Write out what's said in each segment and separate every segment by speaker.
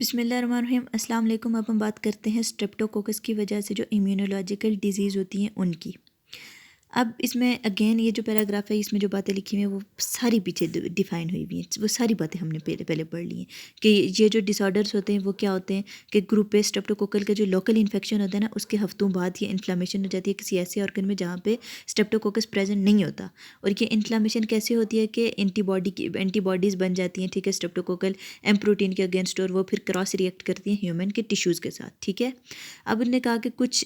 Speaker 1: बिस्मिल्लाहिर्रहमानिर्रहीम। अस्सलाम वालेकुम। अब हम बात करते हैं स्ट्रेप्टोकोकस की वजह से जो इम्यूनोलॉजिकल डिजीज़ होती हैं उनकी। अब इसमें अगेन ये जो पैराग्राफ है इसमें जो बातें लिखी हुई हैं वो सारी पीछे डिफ़ाइन हुई हुई हैं। वो सारी बातें हमने पहले पहले पढ़ ली हैं कि ये जो डिसऑर्डर्स होते हैं वो क्या होते हैं कि ग्रुप पे स्ट्रेप्टोकोकल का जो लोकल इन्फेक्शन होता है ना उसके हफ्तों बाद ये इन्फ्लामेशन हो जाती है किसी ऐसे ऑर्गन में जहाँ पे स्ट्रेप्टोकोकस प्रेजेंट नहीं होता। और ये इन्फ्लामेशन कैसे होती है कि एंटीबॉडीज़ बन जाती हैं, ठीक है, स्ट्रेप्टोकोकल एम प्रोटीन के अगेंस्ट, और वो फिर क्रॉस रिएक्ट करती हैं ह्यूमन के टिश्यूज़ के साथ, ठीक है। अब उन्होंने कहा कि कुछ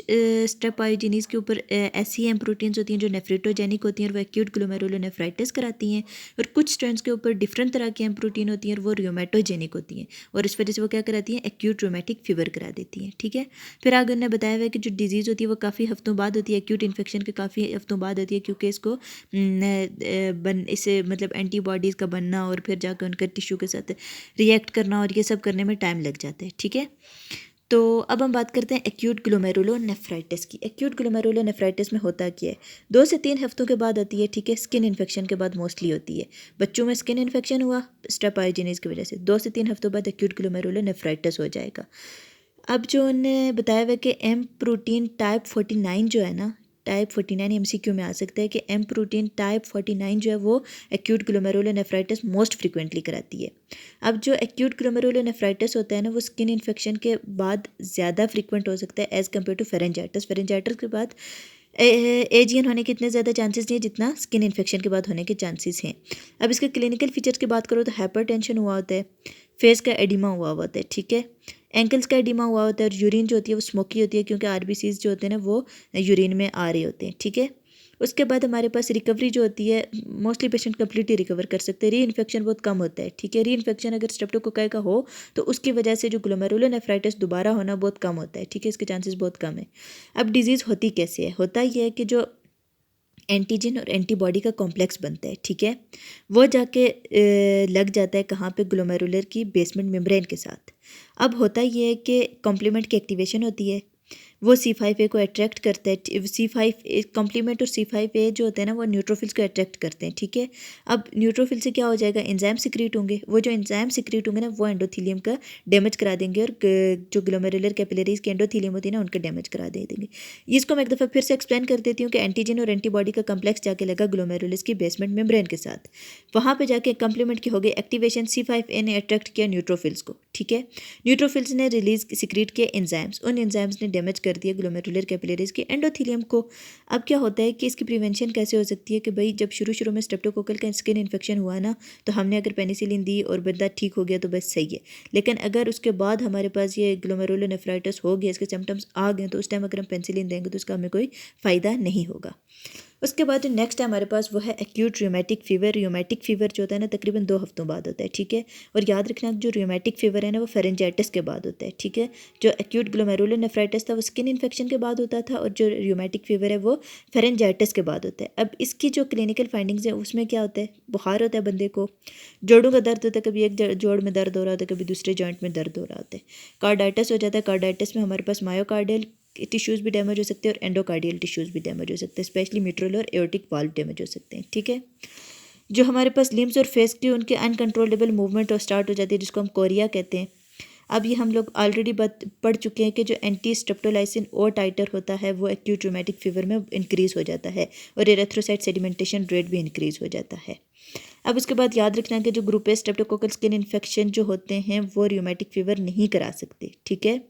Speaker 1: स्टेप आयोजीनीज़ के ऊपर ऐसी एम प्रोटीन्स होती हैं जो नेफ्रेटोजेनिक होती हैं और वो एक्यूट ग्लोमेरुलोनेफ्राइटिस कराती हैं, और कुछ स्ट्रेंड्स के ऊपर डिफरेंट तरह की एम प्रोटीन होती हैं और वो रियोमेटोजेनिक होती हैं, और इस वजह से वो क्या कराती हैं, एक्यूट रोमेटिक फीवर करा देती हैं, ठीक है। फिर आगे उन्होंने बताया हुआ है कि जो डिजीज़ होती है वो काफ़ी हफ्तों बाद होती है, एक्यूट इन्फेक्शन के काफ़ी हफ्तों बाद होती है, क्योंकि इसको इससे मतलब एंटीबॉडीज़ का बनना और फिर जाकर उनका टिश्यू के साथ रिएक्ट करना और ये सब करने में टाइम लग जाता है, ठीक है। तो अब हम बात करते हैं एक्यूट ग्लोमेरुलोनेफ्राइटिस की। एक्यूट ग्लोमेरुलोनेफ्राइटिस में होता क्या है, 2 से 3 हफ्तों के बाद होती है, ठीक है। स्किन इन्फेक्शन के बाद मोस्टली होती है। बच्चों में स्किन इन्फेक्शन हुआ स्टेप आयोजीनीज़ की वजह से, 2 से 3 हफ्तों बाद एक्यूट ग्लोमेरुलोनेफ्राइटिस हो जाएगा। अब जो उन्होंने बताया हुआ कि एम प्रोटीन टाइप 49 जो है ना, टाइप 49 एमसीक्यू में आ सकता है कि एम प्रोटीन टाइप 49 जो है वो एक्यूट ग्लोमेरुलोनेफ्राइटिस मोस्ट फ्रिक्वेंटली कराती है। अब जो एक्यूट ग्लोमेरुलोनेफ्राइटिस होता है ना वो स्किन इन्फेक्शन के बाद ज़्यादा फ्रिक्वेंट हो सकता है as compared to pharyngitis. Pharyngitis के बाद एजियन होने के इतने ज़्यादा चांसेस नहीं है जितना स्किन इन्फेक्शन के बाद होने के चांसेस हैं। अब इसके क्लिनिकल फीचर्स की बात करो तो हाइपरटेंशन हुआ होता है, फेस का एडिमा हुआ होता है, ठीक है, एंकल्स का एडिमा हुआ होता है, और यूरिन जो होती है वो स्मोकी होती है क्योंकि आरबीसीज जो होते हैं ना वो यूरिन में आ रहे होते हैं, ठीक है। उसके बाद हमारे पास रिकवरी जो होती है, मोस्टली पेशेंट कम्प्लीटली रिकवर कर सकते हैं। री इन्फेक्शन बहुत कम होता है, ठीक है। री इन्फेक्शन अगर स्ट्रेप्टोकोकाई का हो तो उसकी वजह से जो ग्लोमेरुलोनेफ्राइटिस दोबारा होना बहुत कम होता है, ठीक है, इसके चांसेस बहुत कम है। अब डिजीज़ होती कैसे है, होता यह है कि जो एंटीजन और एंटीबॉडी का कॉम्प्लेक्स बनता है, ठीक है, वो जाके लग जाता है कहाँ पे, ग्लोमेरुलर की बेसमेंट मेम्ब्रेन के साथ। अब होता ये है कि कॉम्प्लीमेंट की एक्टिवेशन होती है, वो C5a को अट्रैक्ट करता है। C5 कॉम्प्लीमेंट और C5a जो होते हैं ना वो न्यूट्रोफिल्स को अट्रैक्ट करते हैं, ठीक है। अब न्यूट्रोफिल से क्या हो जाएगा, एंजाइम सिक्रीट होंगे, वो जो एंजाइम सिक्रीट होंगे ना वो एंडोथीलियम का डैमेज करा देंगे, और जो ग्लोमेरुलर कैपिलरीज की एंडोथीलियम होती है ना उनका डैमेज करा दे देंगे। इसको मैं एक दफ़ा फिर से एक्सप्लेन कर देती हूँ कि एंटीजन और एंटीबॉडी का कम्प्लेक्स जाके लगा ग्लोमेरुलस की बेसमेंट मेम्ब्रेन के साथ, वहाँ पे जाके कम्प्लीमेंट की हो गई एक्टिवेशन, C5a ने अट्रैक्ट किया न्यूट्रोफिल्स को, ठीक है। न्यूट्रोफिल्स ने रिलीज सिक्रीट किए एंजाइम्स, उन एंजाइम्स ने डैमेज कर दिया ग्लोमेरुलर कैपिलरीज की एंडोथीलियम को। अब क्या होता है कि इसकी प्रिवेंशन कैसे हो सकती है कि भाई जब शुरू शुरू में स्ट्रेप्टोकोकल का स्किन इन्फेक्शन हुआ ना तो हमने अगर पेनिसिलिन दी और बंदा ठीक हो गया तो बस सही है, लेकिन अगर उसके बाद हमारे पास ये ग्लोमेरुलोनेफ्राइटिस हो गया, इसके सिम्टम्स आ गए, तो उस टाइम अगर हम पेनिसिलिन देंगे तो उसका हमें कोई फ़ायदा नहीं होगा। उसके बाद जो नेक्स्ट है हमारे पास वो है एक्यूट रियोमेटिक फ़ीवर। रियोमेटिक फ़ीवर जो होता है ना तकरीबन 2 हफ्तों बाद होता है, ठीक है। और याद रखना जो रियोमेटिक फ़ीवर है ना वो फेरेंजाइटिस के बाद होता है, ठीक है। जो एक्यूट ग्लोमेरुलोनेफ्राइटिस था वो स्किन इन्फेक्शन के बाद होता था, और जो रियोमेटिक फ़ीवर है वो फेरेंजाइटिस के बाद होता है। अब इसकी जो क्लिनिकल फाइंडिंग्स है उसमें क्या होता है, बुखार होता है बंदे को, जोड़ों का दर्द होता है, कभी एक जोड़ में दर्द हो रहा होता है, कभी दूसरे जॉइंट में दर्द हो रहा होता है, कार्डाइटिस हो जाता है। कार्डाइटिस में हमारे पास मायोकार्डियल टिश्यूज़ भी डैमेज हो सकते हैं और एंडोकार्डियल टिश्यूज़ भी डैमेज हो सकते हैं, स्पेशली मिट्रल और एओर्टिक वाल्व डैमेज हो सकते हैं, ठीक है। जो हमारे पास लिम्स और फेस की उनके अनकंट्रोलेबल मूवमेंट और स्टार्ट हो जाती है जिसको हम कोरिया कहते हैं। अब ये हम लोग ऑलरेडी पढ़ चुके हैं कि जो एंटी स्ट्रेप्टोलाइसिन ओ टाइटर होता है वो एक्यूट रूमेटिक फीवर में इंक्रीज़ हो जाता है, और एरिथ्रोसाइट सेडिमेंटेशन रेट भी इंक्रीज़ हो जाता है। अब उसके बाद याद रखना कि जो group A streptococcal skin infection जो होते हैं वो रियोमेटिक फीवर नहीं करा सकते, ठीक है।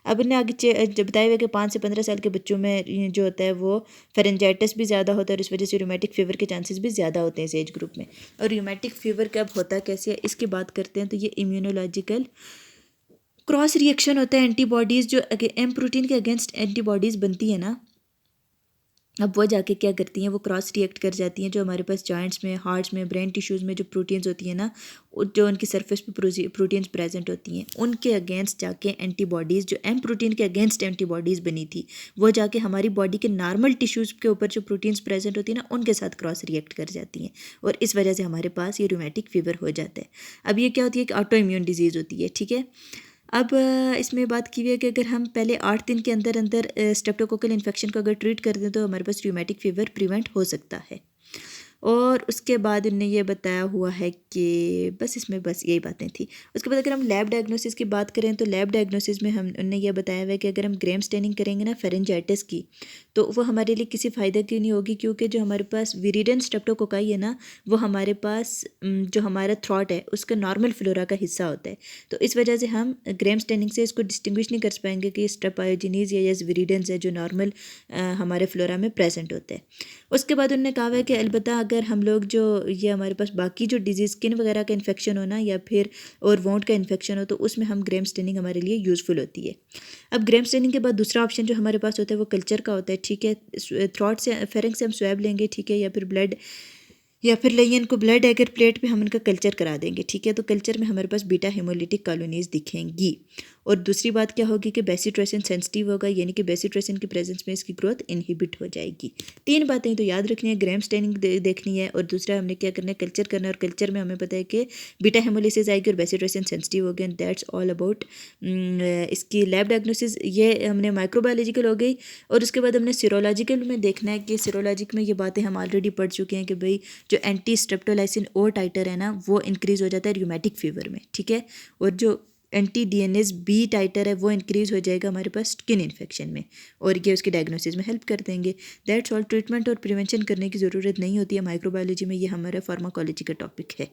Speaker 1: अब इन्हें आगे जब बताया हुआ कि 5 से 15 साल के बच्चों में जो होता है वो फेरेंजाइटिस भी ज़्यादा होता है, और इस वजह से रियोमेटिक फीवर के चांसेस भी ज़्यादा होते हैं इस एज ग्रुप में। और रियोमेटिक फीवर कब होता है, कैसे है, इसकी बात करते हैं तो ये इम्यूनोलॉजिकल क्रॉस रिएक्शन होता है। एंटीबॉडीज़ जो एम प्रोटीन के अगेंस्ट एंटीबॉडीज़ बनती है ना, अब वो जाके क्या करती हैं, वो क्रॉस रिएक्ट कर जाती हैं जो हमारे पास जॉइंट्स में, हार्ट्स में, ब्रेन टिश्यूज़ में जो प्रोटीन्स होती हैं ना, जो उनकी सरफेस पे प्रोटीन्स प्रेजेंट होती हैं उनके अगेंस्ट जाके एंटीबॉडीज़, जो एम प्रोटीन के अगेंस्ट एंटीबॉडीज़ बनी थी, वो जाके हमारी बॉडी के नॉर्मल टिश्यूज़ के ऊपर जो प्रोटीन्स प्रेजेंट होती हैं ना उनके साथ क्रॉस रिएक्ट कर जाती हैं, और इस वजह से हमारे पास ये रूमेटिक फीवर हो जाता है। अब ये क्या होती है कि ऑटो इम्यून डिजीज़ होती है, ठीक है। अब इसमें बात की हुई है कि अगर हम पहले 8 दिन के अंदर अंदर स्ट्रेप्टोकोकल इन्फेक्शन को अगर ट्रीट कर दें तो हमारे पास रूमेटिक फीवर प्रिवेंट हो सकता है। और उसके बाद उनने ये बताया हुआ है कि बस इसमें बस यही बातें थी। उसके बाद अगर हम लैब डायग्नोसिस की बात करें तो लैब डायग्नोसिस में हम उनने ये बताया हुआ है कि अगर हम ग्रेम स्टेनिंग करेंगे ना फेरेंजाइटिस की, तो वो हमारे लिए किसी फ़ायदे की नहीं होगी, क्योंकि जो हमारे पास विरिडेन स्ट्रेप्टोकोकाई है ना, वो हमारे पास जो हमारा थ्रॉट है उसका नॉर्मल फ्लोरा का हिस्सा होता है। तो इस वजह से हम ग्रेम स्टेनिंग से इसको डिस्टिंग्विश नहीं कर पाएंगे कि स्ट्रेप आयोजिनीज या यस विरिडेंस है जो नॉर्मल हमारे फ्लोरा में प्रेजेंट होते हैं। उसके बाद उन्होंने कहा है कि अलबत्ता अगर हम लोग जो ये हमारे पास बाकी जो डिजीज़ स्किन वगैरह का इन्फेक्शन हो ना, या फिर और वोंट का इन्फेक्शन हो, तो उसमें हम ग्रेम स्टेनिंग हमारे लिए यूज़फुल होती है। अब ग्रेम स्टेनिंग के बाद दूसरा ऑप्शन जो हमारे पास होता है वो कल्चर का होता है, ठीक है। थ्रॉट से फेरेंक्स से हम स्वैब लेंगे, ठीक है, या फिर ब्लड, या फिर लेयन को ब्लड एगर प्लेट पे हम इनका कल्चर करा देंगे, ठीक है। तो कल्चर में हमारे पास बीटा हेमोलिटिक कॉलोनीज दिखेंगी। और दूसरी बात क्या होगी कि बेसिट्रेसिन सेंसिटिव होगा, यानी कि बेसिट्रेसिन की प्रेजेंस में इसकी ग्रोथ इनहिबिट हो जाएगी। तीन बातें तो याद रखनी है, ग्रेम स्टेनिंग देखनी है, और दूसरा हमने क्या करना है, कल्चर करना है। और कल्चर में हमें पता है कि बीटा हेमोलिसिस आएगी और बेसिट्रेसिन सेंसिटिव हो गया। दैट्स ऑल अबाउट इसकी लैब डायग्नोसिस। ये हमने माइक्रोबायोलॉजिकल हो गई। और उसके बाद हमने सीरोलॉजिकल में देखना है कि सीरोलॉजिक में ये बातें हम ऑलरेडी पढ़ चुके हैं कि भाई जो एंटी स्ट्रेप्टोलाइसिन ओ टाइटर है ना, वो इंक्रीज़ हो जाता है रूमेटिक फीवर में, ठीक है। और जो एंटी डीएनएस बी टाइटर है वो इंक्रीज़ हो जाएगा हमारे पास स्किन इन्फेक्शन में, और ये उसके डायग्नोसिस में हेल्प कर देंगे। That's all. ट्रीटमेंट और प्रिवेंशन करने की ज़रूरत नहीं होती है माइक्रोबायोलॉजी में, ये हमारा फार्माकोलॉजी का टॉपिक है।